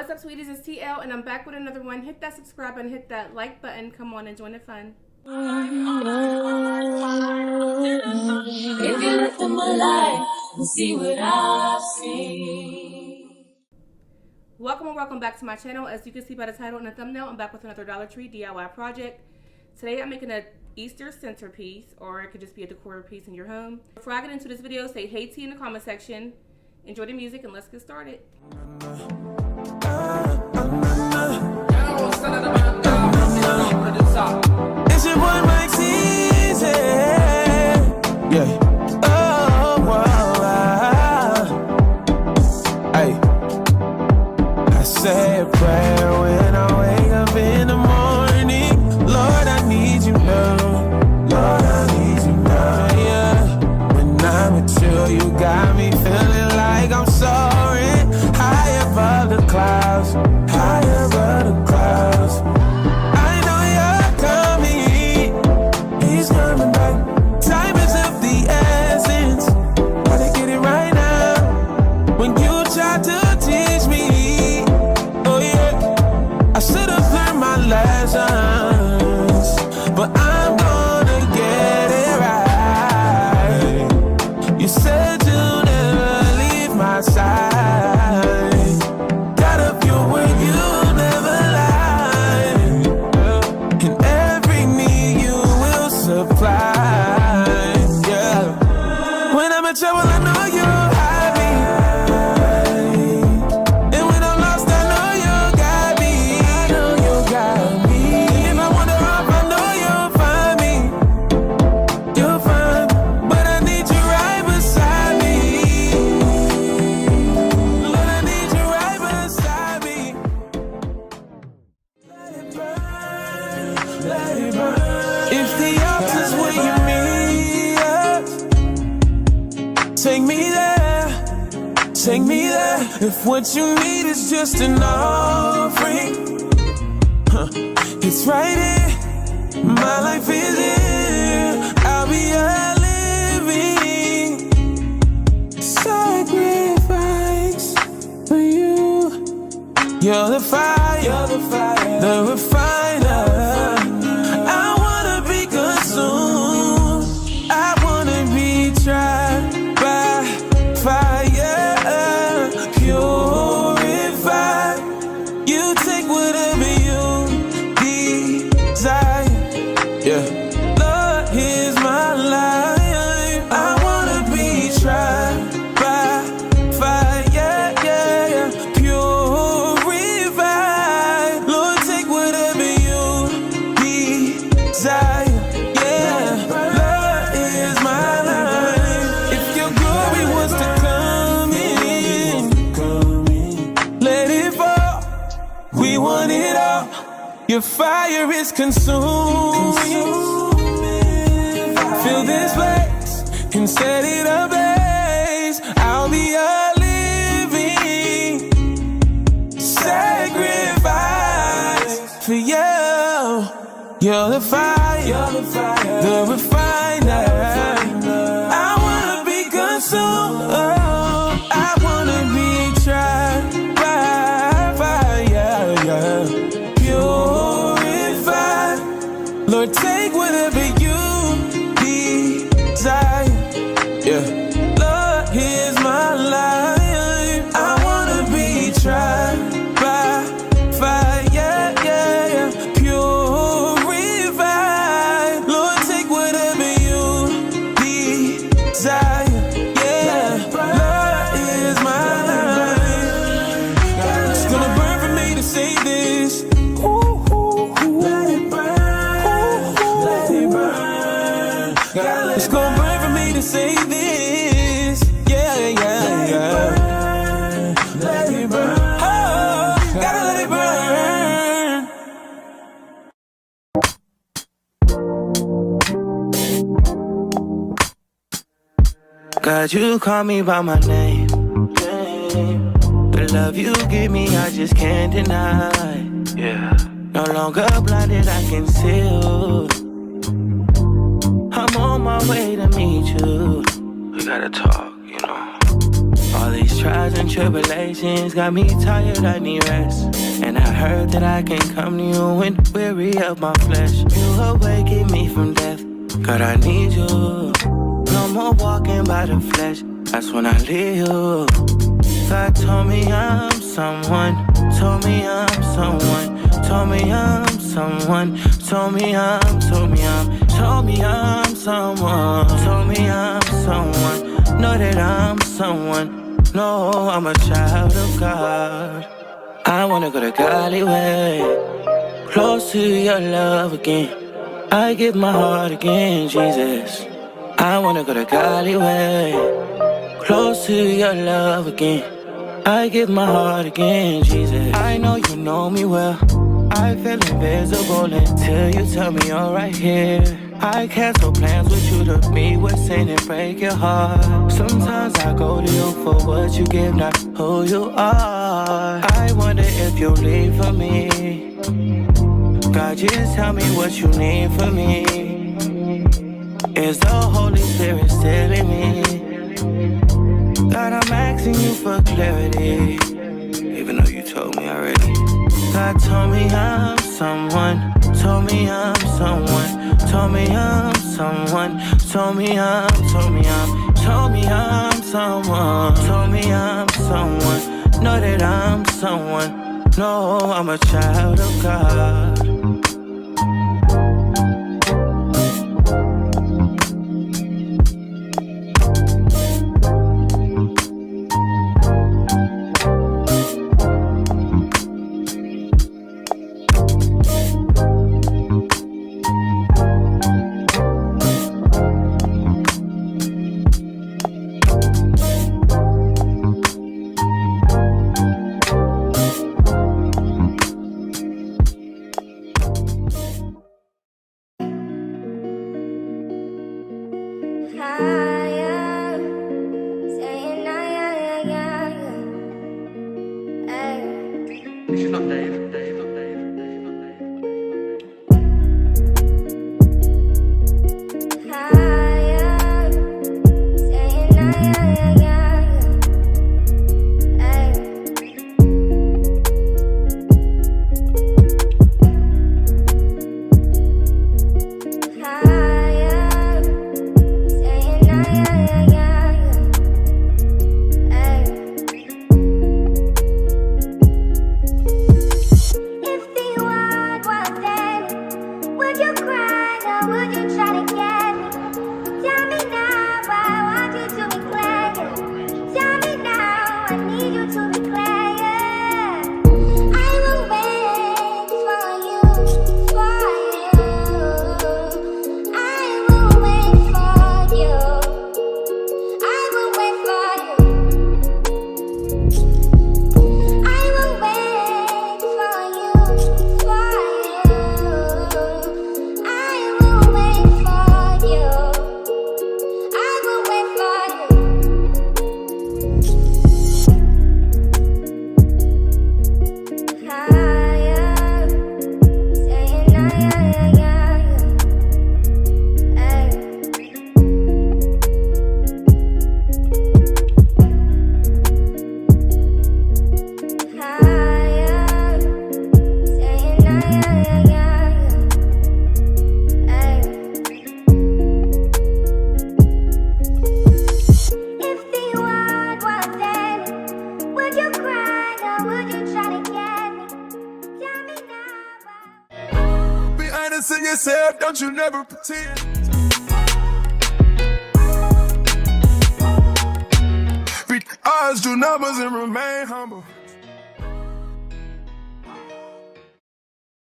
What's up, sweeties? It's TeeElle, and I'm back with another one. Hit that subscribe and hit that like button. Come on and join the fun. If you look at my life and see what I've seen. Welcome and welcome back to my channel. As you can see by the title and the thumbnail, I'm back with another Dollar Tree DIY project. Today I'm making an Easter centerpiece, or it could just be a decor piece in your home. Before I get into this video, say hey T in the comment section. Enjoy the music and let's get started. It's your boy Mike Easy. Yeah. Oh, wow. Hey. I say a prayer when I wake up in the morning. Lord, I need you now. Lord, I need you now. Yeah. When I'm with you, you got me feeling like I'm soaring high above the clouds. High above the clouds. He's coming back. Time is of the essence. Gotta get it right now. When you tried to teach me, oh yeah, I should have learned my lessons, but I'm gonna get it right. You said you'll never leave my side. Got up your word, you'll never lie. And every need you supply, yeah. When I'm in trouble, I know you hide me. And when I'm lost, I know you got me. I know you got me. If I wander off, I know you'll find me. You'll find me. But I need you right beside me. But I need you right beside me. Let it burn. Let it burn. If the altar's where you meet us, take me there, take me there. If what you need is just an offering, it's right here, my life is here. I'll be a living sacrifice for you. You're the fire, the refiner. I wanna be tried by fire, purified. You take whatever you desire. Yeah. Lord, here's my life. I wanna be tried by fire, yeah, purified. Lord, take whatever you desire. We want it all. Your fire is consuming. Fill this place and set it ablaze. I'll be a living sacrifice for you. You're the fire, the refiner. I wanna be consumed. I wanna be tried. Purified. Lord, take whatever you desire. Yeah. Lord, here's my life. I wanna be tried by fire, yeah. Purified. Lord, take whatever you desire. Yeah. Lord, here's my life. It's gonna burn for me to say this. It's gonna burn for me to say this. Yeah. Let it burn. Oh, gotta let it burn. God, you call me by my name. The love you give me, I just can't deny. Yeah. No longer blinded, I can see you. I'm on my way to meet you. We gotta talk, you know. All these trials and tribulations got me tired, I need rest. And I heard that I can come to you when weary of my flesh. You awaken me from death, God, I need you. No more walking by the flesh, that's when I leave you. God told me I'm someone, told me I'm someone, told me I'm someone, told me I'm someone, told me I'm someone, know that I'm someone, no, I'm a child of God. I wanna go the godly way, close to your love again. I give my heart again, Jesus. I wanna go the godly way, close to your love again. I give my heart again, Jesus. I know you know me well. I feel invisible until you tell me you're right here. I cancel plans with you to meet with sin and break your heart. Sometimes I go to you for what you give, not who you are. I wonder if you'll leave for me. God, just tell me what you need from me. Is the Holy Spirit still in me? God, I'm asking you for clarity, even though you told me already. God told me I'm someone, told me I'm someone, told me I'm someone, told me I'm someone, told me I'm someone, know that I'm someone, no, I'm a child of God. In yourself, don't you never pretend. Beat the odds, do numbers, and remain humble.